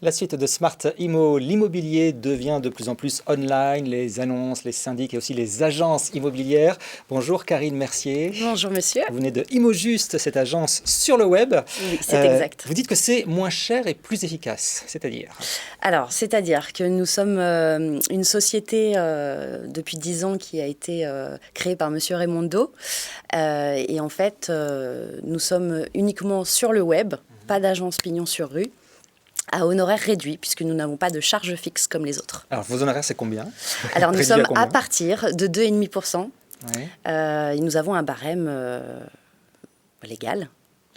La suite de Smart Immo, l'immobilier devient de plus en plus online, les annonces, les syndics et aussi les agences immobilières. Bonjour Karine Mercier. Bonjour monsieur. Vous venez de Immojuste, cette agence sur le web. Oui, c'est exact. Vous dites que c'est moins cher et plus efficace, c'est-à-dire? Alors, c'est-à-dire que nous sommes une société depuis 10 ans qui a été créée par monsieur Raimondo. Et en fait, nous sommes uniquement sur le web, pas d'agence pignon sur rue, à honoraires réduits, puisque nous n'avons pas de charges fixes comme les autres. Alors, vos honoraires, c'est combien? Alors, nous Réduit sommes combien? à partir de 2,5%. Oui. Et nous avons un barème légal.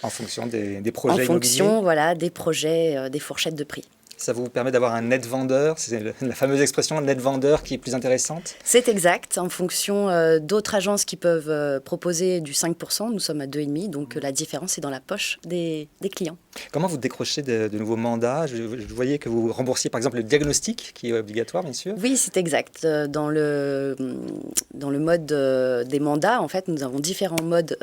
En fonction des projets En fonction, immobiliers. voilà, des projets, des fourchettes de prix. Ça vous permet d'avoir un net vendeur, c'est la fameuse expression net vendeur qui est plus intéressante? C'est exact. En fonction d'autres agences qui peuvent proposer du 5%, nous sommes à 2,5%, donc la différence est dans la poche des clients. Comment vous décrochez de nouveaux mandats? Je voyais que vous remboursiez par exemple le diagnostic, qui est obligatoire bien sûr. Oui, c'est exact. Dans le mode des mandats, en fait, nous avons différents modes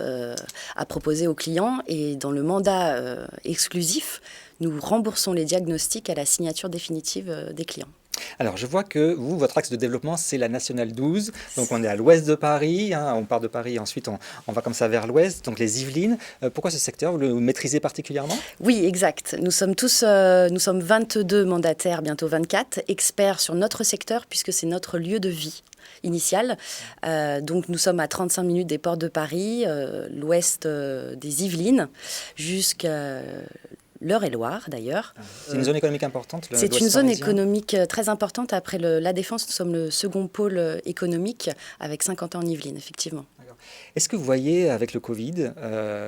à proposer aux clients. Et dans le mandat exclusif, nous remboursons les diagnostics à la signature définitive des clients. Alors, je vois que vous, votre axe de développement, c'est la Nationale 12. Donc, on est à l'ouest de Paris. On part de Paris, ensuite, on va comme ça vers l'ouest, donc les Yvelines. Pourquoi ce secteur? Vous le maîtrisez particulièrement? Oui, exact. Nous sommes 22 mandataires, bientôt 24, experts sur notre secteur, puisque c'est notre lieu de vie initial. Donc, nous sommes à 35 minutes des ports de Paris, l'ouest des Yvelines, jusqu'à l'Eure-et-Loir d'ailleurs. C'est une zone économique importante? C'est une zone économique très importante. Après la Défense, nous sommes le second pôle économique avec 50 ans en Yvelines, effectivement. Est-ce que vous voyez, avec le Covid,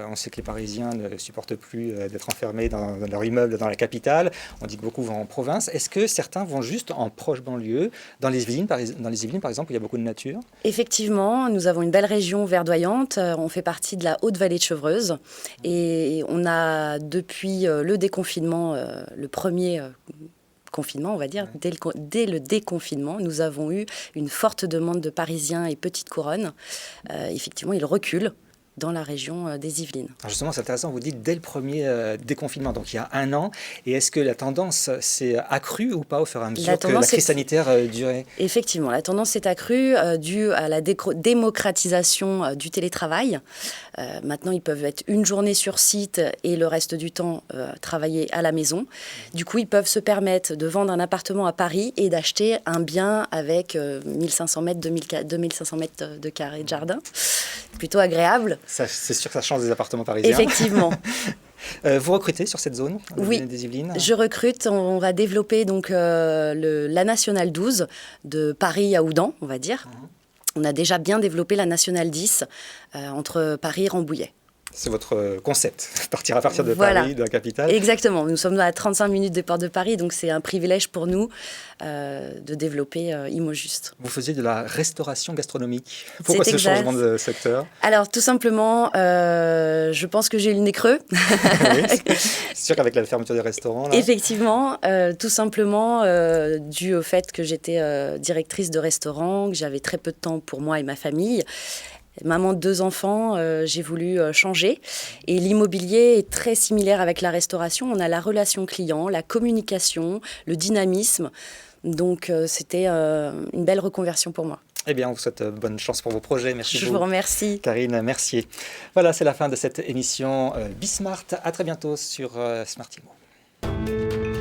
on sait que les Parisiens ne supportent plus d'être enfermés dans leur immeuble dans la capitale, on dit que beaucoup vont en province, est-ce que certains vont juste en proche banlieue? Dans les Yvelines, par exemple, il y a beaucoup de nature. Effectivement, nous avons une belle région verdoyante, on fait partie de la Haute-Vallée de Chevreuse et on a depuis le déconfinement, le premier confinement, on va dire, dès le déconfinement, nous avons eu une forte demande de Parisiens et Petite Couronne. Effectivement, ils reculent dans la région des Yvelines. Alors justement, c'est intéressant, vous dites dès le premier déconfinement, donc il y a 1 an. Et est-ce que la tendance s'est accrue ou pas au fur et à mesure que la crise sanitaire durait? Effectivement, la tendance s'est accrue due à la démocratisation du télétravail. Maintenant, ils peuvent être une journée sur site et le reste du temps travailler à la maison. Du coup, ils peuvent se permettre de vendre un appartement à Paris et d'acheter un bien avec 1500 mètres, 2500 mètres de carré de jardin. Plutôt agréable. C'est sûr que ça change des appartements parisiens. Effectivement. Vous recrutez sur cette zone oui, des Yvelines? Je recrute. On va développer donc, la Nationale 12 de Paris à Oudan, on va dire. On a déjà bien développé la Nationale 10 entre Paris et Rambouillet. C'est votre concept, partir à partir de Paris, de la capitale. Exactement, nous sommes à 35 minutes des ports de Paris, donc c'est un privilège pour nous de développer Immojuste. Vous faisiez de la restauration gastronomique. Pourquoi ce changement de secteur? Alors tout simplement, je pense que j'ai eu le nez creux. Oui, c'est sûr qu'avec la fermeture des restaurants... Là... Effectivement, tout simplement dû au fait que j'étais directrice de restaurant, que j'avais très peu de temps pour moi et ma famille. Maman de 2 enfants, j'ai voulu changer. Et l'immobilier est très similaire avec la restauration. On a la relation client, la communication, le dynamisme. Donc, c'était une belle reconversion pour moi. Eh bien, on vous souhaite bonne chance pour vos projets. Merci beaucoup. Je vous remercie. Karine Mercier. Voilà, c'est la fin de cette émission Bismart. À très bientôt sur Smart Immo.